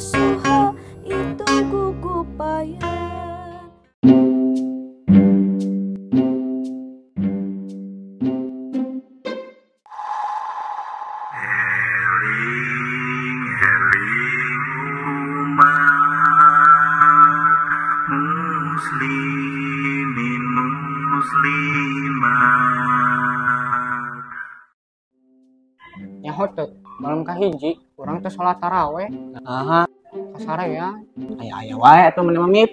suha itu gugupayan. Muslimin muslimat. Nyaho teu malam kahiji urang teh salat taraweh. Aha, Kasarea aya wae atuh meni mamip.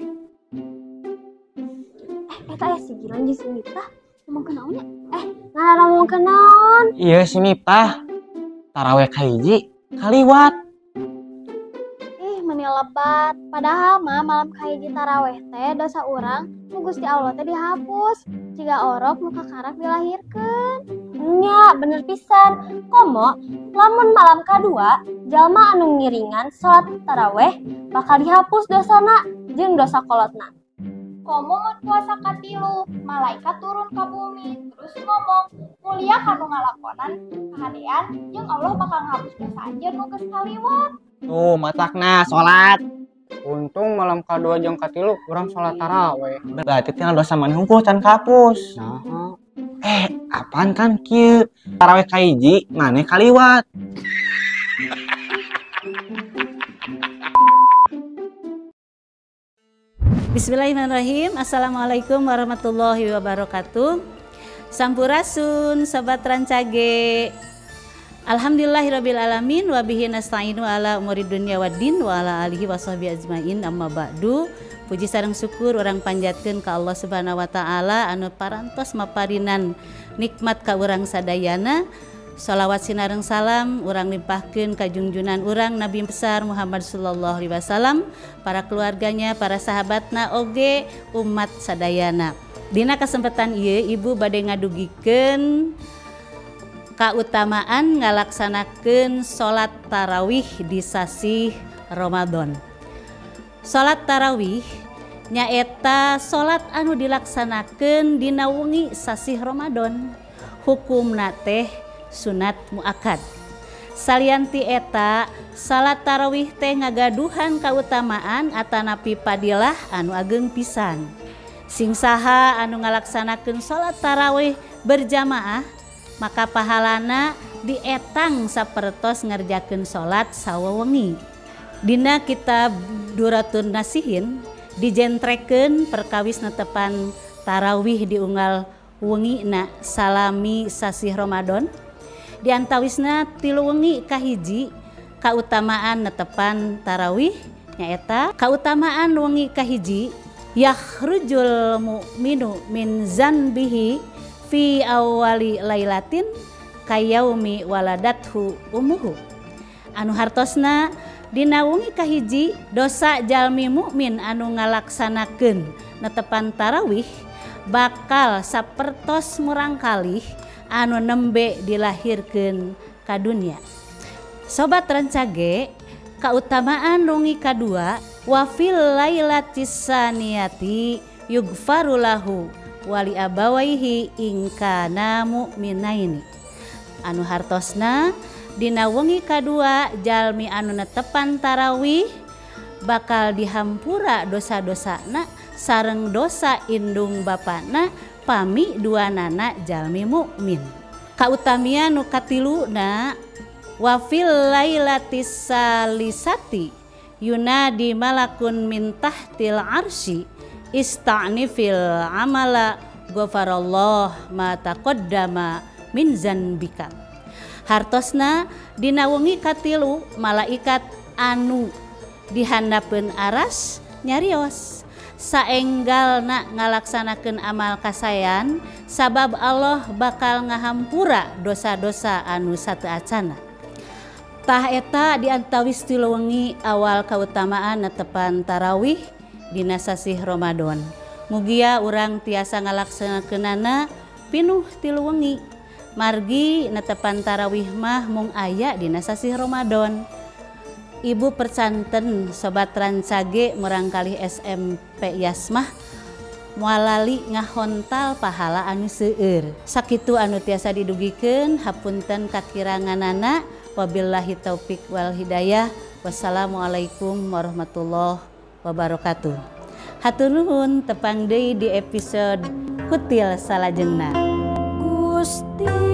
Eta aya si Gilang jeung si Miftah ngomong kenaonnya. Ngaran ngomong kenaon? Iya si Miftah taraweh kahiji kaliwat. Meni lebat. Padahal mah malam kahiji taraweh teh dosa urang ku Gusti Allah teh dihapus. Jiga orok nu kakarak dilahirkeun. Nya, bener pisan. Komo, lamun malam kadua jalma anu ngiringan salat taraweh bakal dihapus dosana jeung dosa kolotna. Komo mun puasa katilu, malaikat turun ka bumi terus ngomong, mulia kanu ngalakonan kahadean jeung Allah bakal ngapus dosa anjeun nu geus kaliwat. Tuh matakna salat. Untung malam kadua jeung katilu urang salat taraweh. Berarti tinggal dosa maneh hungkul can kapus. Nah, Apaan kan kieu? Taraweh kahiji maneh kaliwat. Bismillahirrahmanirrahim. Assalamualaikum warahmatullahi wabarakatuh. Sampurasun sobat Rancage. Alhamdulillahirabbil alamin wa bihi nasta'inu ala umuri dunya waddin wa ala alihi washabbihi ajmain amma ba'du. Puji sareng syukur urang panjatkeun ka Allah Subhanahu wa taala anu parantos maparinan nikmat ka urang sadayana. Shalawat sinareng salam urang limpahkeun ka junjunan urang Nabi besar Muhammad sallallahu alaihi wasallam, para keluarganya, para sahabatna oge umat sadayana. Dina kesempatan ieu ibu bade ngadugikeun kautamaan ngalaksanakeun salat tarawih di sasi Ramadan. Salat tarawih nyaeta salat anu dilaksanakeun dina wengi sasi Ramadan. Hukumna teh sunat muakkad. Salianti eta salat tarawih teh ngagaduhan kautamaan atanapi padilah anu ageng pisan. Sing saha anu ngalaksanakeun salat tarawih berjamaah maka pahalana dietang sapertos ngerjakeun salat sawewengi. Dina kitab Duratun Nasihin dijentrekeun perkawis netepan tarawih di unggal wengina salami sasi Ramadan. Di antawisna 3 wengi kahiji kautamaan netepan tarawih nyaeta kautamaan wengi kahiji yakhrujul mu'minu min zanbihi fi awali lailatin kayaumi waladathu umuhu. Anu hartosna dina wengi kahiji dosa jalmi mukmin anu ngalaksanakeun netepan tarawih bakal sapertos murang kalih anu nembe dilahirkeun ka dunya. Sobat Rancage, kautamaan wengi kadua wa fil lailatis saniyati yughfaru lahu wali abawaihi ingkana mu'minaini. Anu hartosna dina wengi kadua jalmi anu netepan tarawih bakal dihampura dosa-dosana sareng dosa indung bapana pami duanana jalmi mukmin. Kautamian nu katiluna wa fil lailatis salisati yunadi malakun min tahtil arsy ista'nifil amala ghafarallah ma taqaddama min zanbika. Hartosna dina wengi katilu malaikat anu dihandapeun aras nyarios saenggalna ngalaksanakeun amal kasayan sabab Allah bakal ngahampura dosa-dosa anu sateuacana. Tah eta di antawis 3 wengi awal kautamaan netepan tarawih dina sasi Ramadan. Mugia urang tiasa ngalaksanakeunana pinuh 3 wengi. Margi netepan tarawih mah mung aya dina sasi Ramadan. Ibu percanten sobat Rancage murangkalih SMP Yasmah mualali ngahontal pahala anu seueur. Sakitu anu tiasa didugikeun, hapunten kakiranganana. Wabillahi taufik wal hidayah. Wassalamualaikum warahmatullahi wabarakatuh. Hatur nuhun tepang deui di episode Kutil salajengna. Gusti